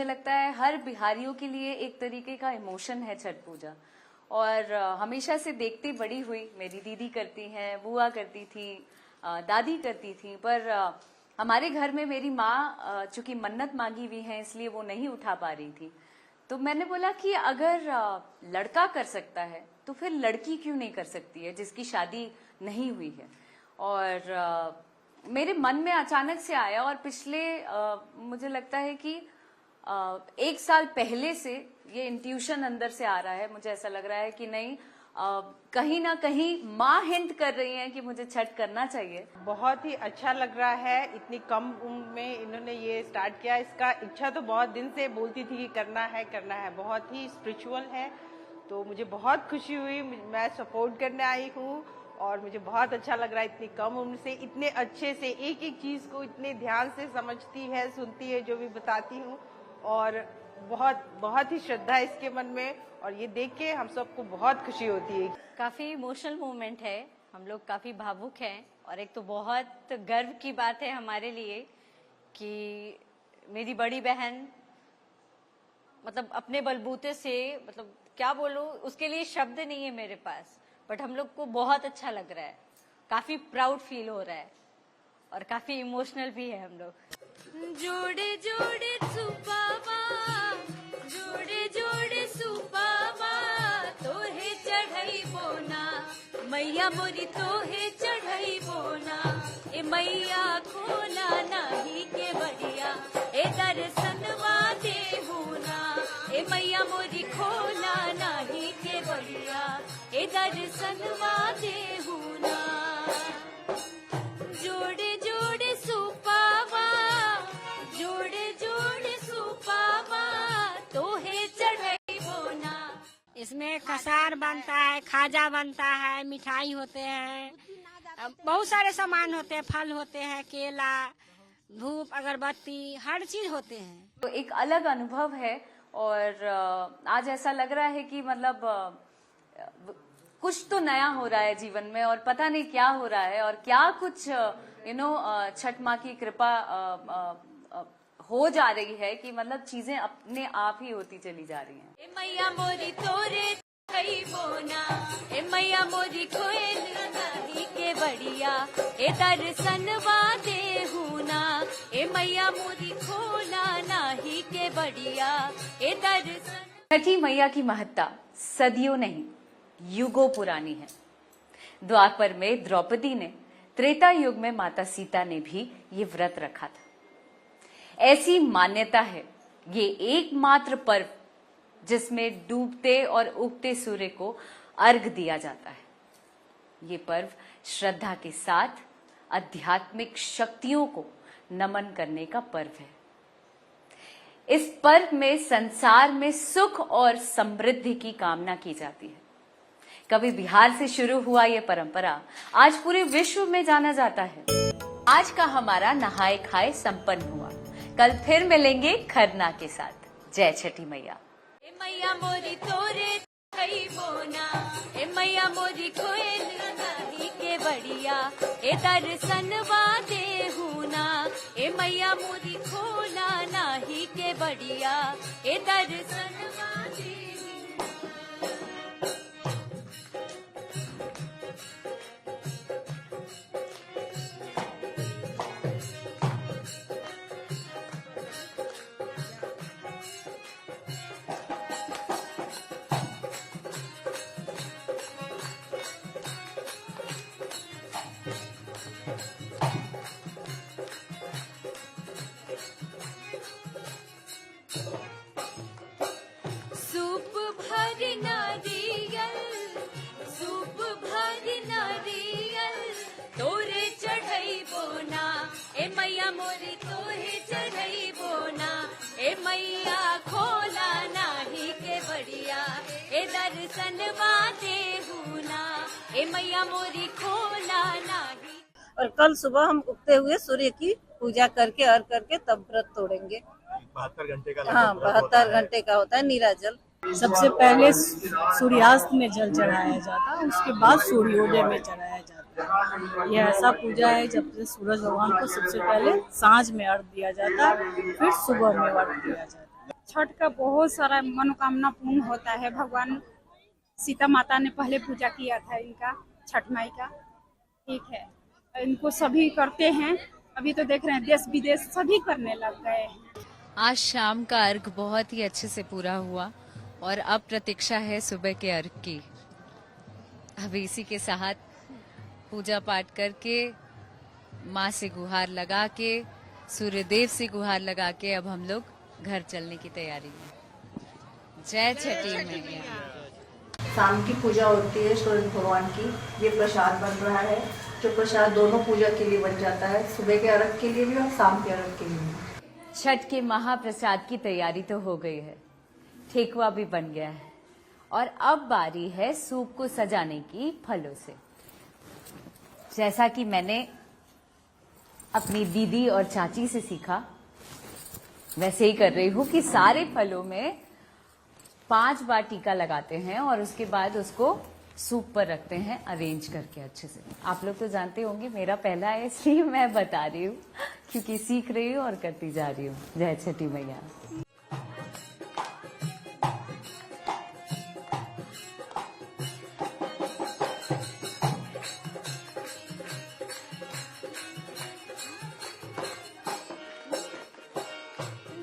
लगता है हर बिहारियों के लिए एक तरीके का इमोशन है छठ पूजा। और हमेशा से देखती बड़ी हुई, मेरी दीदी करती हैं, बुआ करती थी, दादी करती थी, पर हमारे घर में मेरी माँ चूंकि मन्नत मांगी हुई है इसलिए वो नहीं उठा पा रही थी। तो मैंने बोला कि अगर लड़का कर सकता है तो फिर लड़की क्यों नहीं कर सकती है जिसकी शादी नहीं हुई है। और मेरे मन में अचानक से आया और पिछले मुझे लगता है कि 1 साल पहले से ये इंट्यूशन अंदर से आ रहा है। मुझे ऐसा लग रहा है कि नहीं, कहीं ना कहीं माँ हिंट कर रही हैं कि मुझे छठ करना चाहिए। बहुत ही अच्छा लग रहा है, इतनी कम उम्र में इन्होंने ये स्टार्ट किया। इसका इच्छा तो बहुत दिन से बोलती थी कि करना है। बहुत ही स्पिरिचुअल है, तो मुझे बहुत खुशी हुई। मैं सपोर्ट करने आई हूँ और मुझे बहुत अच्छा लग रहा है। इतनी कम उम्र से इतने अच्छे से एक एक चीज को इतने ध्यान से समझती है, सुनती है, जो भी बताती हूँ, और बहुत ही श्रद्धा है इसके मन में, और ये देख के हम सबको बहुत खुशी होती है। काफी इमोशनल मोमेंट है, हम लोग काफी भावुक हैं। और एक तो बहुत गर्व की बात है हमारे लिए कि मेरी बड़ी बहन मतलब अपने बलबूते से, मतलब क्या बोलूं, उसके लिए शब्द नहीं है मेरे पास, बट हम लोग को बहुत अच्छा लग रहा है, काफी प्राउड फील हो रहा है और काफी इमोशनल भी है हम लोग। जोड़े जोड़े सुपावा, जोड़े जोड़े सुपावा, तोहे चढ़ई बोना, मैया मोरी तोहे चढ़ई बोना। ए मैया खोला नाही के बढ़िया, ए दर्शनवा देहुना। ए मैया मोरी खोला नाही के बढ़िया, ए दर्शनवा देहुना। जोड़े जोड़े सुपावा, जोड़े जोड़े सुपावा, तोहे चढ़ई बोना। इसमें कसार बनता है, खाजा बनता है, मिठाई होते हैं, बहुत सारे सामान होते हैं, फल होते हैं, केला, धूप, अगरबत्ती, हर चीज होते हैं। तो एक अलग अनुभव है और आज ऐसा लग रहा है कि मतलब कुछ तो नया हो रहा है जीवन में और पता नहीं क्या हो रहा है और क्या कुछ छठ माँ की कृपा हो जा रही है कि मतलब चीजें अपने आप ही होती चली जा रही हैं। ए मैया मोरी तोरे कई बोना, ए मैया मोरी कोयल नाही के बढ़िया, ए दर्शनवा देहुना। ए मैया मोरी खोला नाही के बढ़िया, ए दर्शन। छठी मैया की महत्ता सदियों नहीं युगों पुरानी है। द्वापर में द्रौपदी ने, त्रेता युग में माता सीता ने भी ये व्रत रखा था। ऐसी मान्यता है ये एकमात्र पर्व जिसमें डूबते और उगते सूर्य को अर्घ दिया जाता है। ये पर्व श्रद्धा के साथ आध्यात्मिक शक्तियों को नमन करने का पर्व है। इस पर्व में संसार में सुख और समृद्धि की कामना की जाती है। कभी बिहार से शुरू हुआ ये परंपरा आज पूरे विश्व में जाना जाता है। आज का हमारा नहाए खाए संपन्न हुआ। कल फिर मिलेंगे खरना के साथ। जय छठी मैया। ए मैया मोरी तोरे कई बोना, ए मैया मोरी कोयल नाही के बढ़िया, ए दर्शनवा देहुना। ए मैया मोरी खोला नाही के बढ़िया, ए दर्शनवा देहुना। सूप भर नारियल, सूप भर नारियल, तोरे चढ़ई बोना। ए मैया मोरी तोहे चढ़ई बोना। ए मैया खोला नाही के बढ़िया, ए दर्शनवा देहुना। ए मैया मोरी खोला नाही। और कल सुबह हम उगते हुए सूर्य की पूजा करके अर्घ करके तब व्रत तोड़ेंगे। 72 घंटे का। हाँ, 72 घंटे का होता है नीराजल। सबसे पहले सूर्यास्त में जल चढ़ाया जाता है, उसके बाद सूर्योदय में चढ़ाया जाता है। यह ऐसा पूजा है जब से सूरज भगवान को सबसे पहले सांझ में अर्घ दिया जाता है, फिर सुबह में अर्घ दिया जाता है। छठ का बहुत सारा मनोकामना पूर्ण होता है। भगवान सीता माता ने पहले पूजा किया था इनका, छठ माई का, ठीक है। इनको सभी करते हैं, अभी तो देख रहे हैं देश विदेश सभी करने लग गए हैं। आज शाम का अर्घ बहुत ही अच्छे से पूरा हुआ और अब प्रतीक्षा है सुबह के अर्घ की। अब इसी के साथ पूजा पाठ करके, माँ से गुहार लगा के, सूर्यदेव से गुहार लगा के अब हम लोग घर चलने की तैयारी में। जय छठी मैया। शाम की पूजा होती है सूर्य भगवान की। ये प्रसाद बन रहा है, जो प्रसाद दोनों पूजा के लिए बन जाता है, सुबह के अर्घ के लिए भी और शाम के अर्घ के लिए भी। छठ के महाप्रसाद की तैयारी तो हो गई है, ठेकुआ भी बन गया है और अब बारी है सूप को सजाने की फलों से। जैसा कि मैंने अपनी दीदी और चाची से सीखा, वैसे ही कर रही हूँ कि सारे फलों में 5 बार टीका लगाते हैं और उसके बाद उसको सूप पर रखते हैं अरेंज करके अच्छे से। आप लोग तो जानते होंगे, मेरा पहला है इसलिए मैं बता रही हूँ, क्योंकि सीख रही हूँ और करती जा रही हूँ। जय छठी मैया।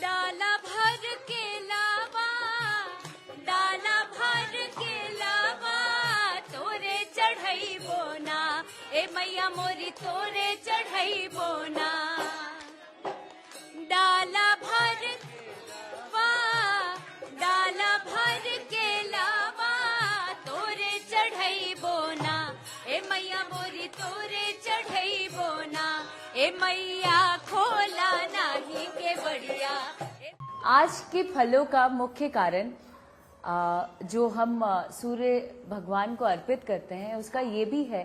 डाला भर के लावा, डाला भर के लावा, तोरे चढ़ई बोना, ए मैया मोरी तोरे चढ़ई बोना। डाला भर डाला भर के लावा, तोरे चढ़ई बोना, ए मैया मोरी तोरे चढ़ई बोना, ए मैया खोला नाही के बढ़िया। आज के फलों का मुख्य कारण जो हम सूर्य भगवान को अर्पित करते हैं उसका ये भी है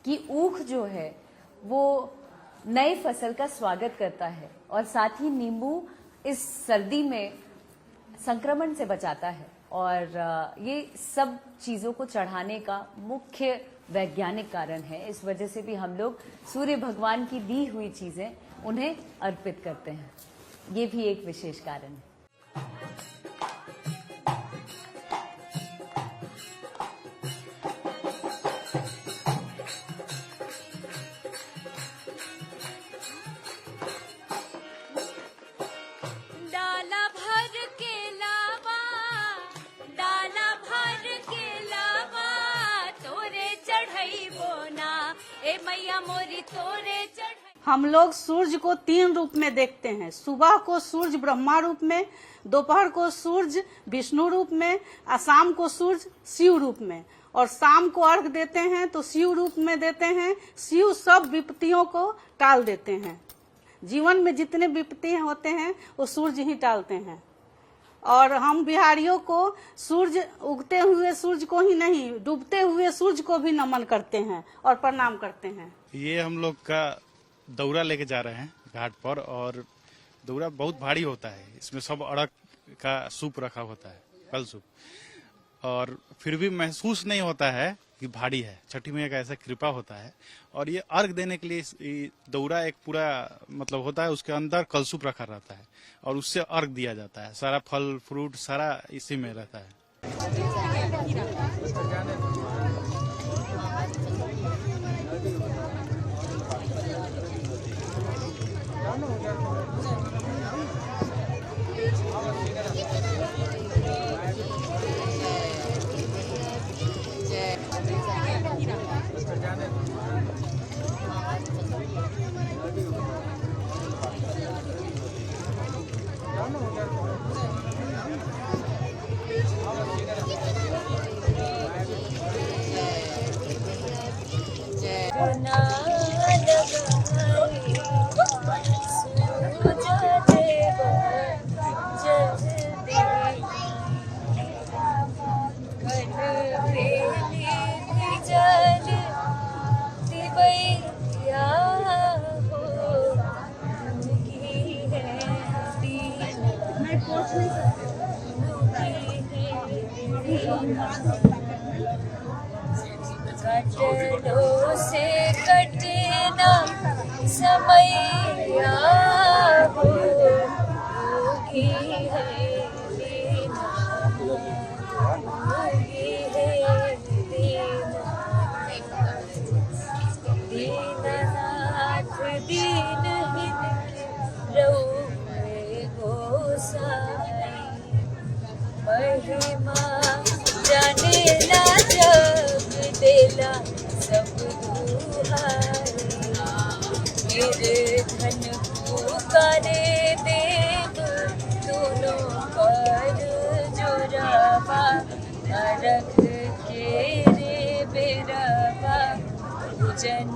कि ऊख जो है वो नई फसल का स्वागत करता है और साथ ही नींबू इस सर्दी में संक्रमण से बचाता है। और ये सब चीजों को चढ़ाने का मुख्य वैज्ञानिक कारण है। इस वजह से भी हम लोग सूर्य भगवान की दी हुई चीजें उन्हें अर्पित करते हैं। ये भी एक विशेष कारण है। डाला भर के लावा, डाला भर के लावा, तोरे चढ़ई बोना, ए मैया मोरी तोरे चढ़ई। हम लोग सूर्य को 3 रूप में देखते हैं। सुबह को सूर्य ब्रह्मा रूप में, दोपहर को सूर्य विष्णु रूप में, और शाम को सूर्य शिव रूप में। और शाम को अर्घ देते हैं तो शिव रूप में देते हैं। शिव सब विपत्तियों को टाल देते हैं। जीवन में जितने विपत्ति होते हैं वो सूर्य ही टालते हैं। और हम बिहारियों को सूर्य उगते हुए सूर्य को ही नहीं, डूबते हुए सूर्य को भी नमन करते हैं और प्रणाम करते हैं। ये हम लोग का दौरा लेके जा रहे हैं घाट पर, और दौरा बहुत भारी होता है। इसमें सब अड़क का सूप रखा होता है, कल सूप, और फिर भी महसूस नहीं होता है कि भारी है। छठी मैया का ऐसा कृपा होता है। और ये अर्घ देने के लिए दौरा एक पूरा मतलब होता है, उसके अंदर कलसूप रखा रहता है और उससे अर्घ दिया जाता है। सारा फल फ्रूट सारा इसी में रहता है। कटलों से कट निर्धन पुकारे देव दोनों पर जोरावा रख के रे बेरावा पूजन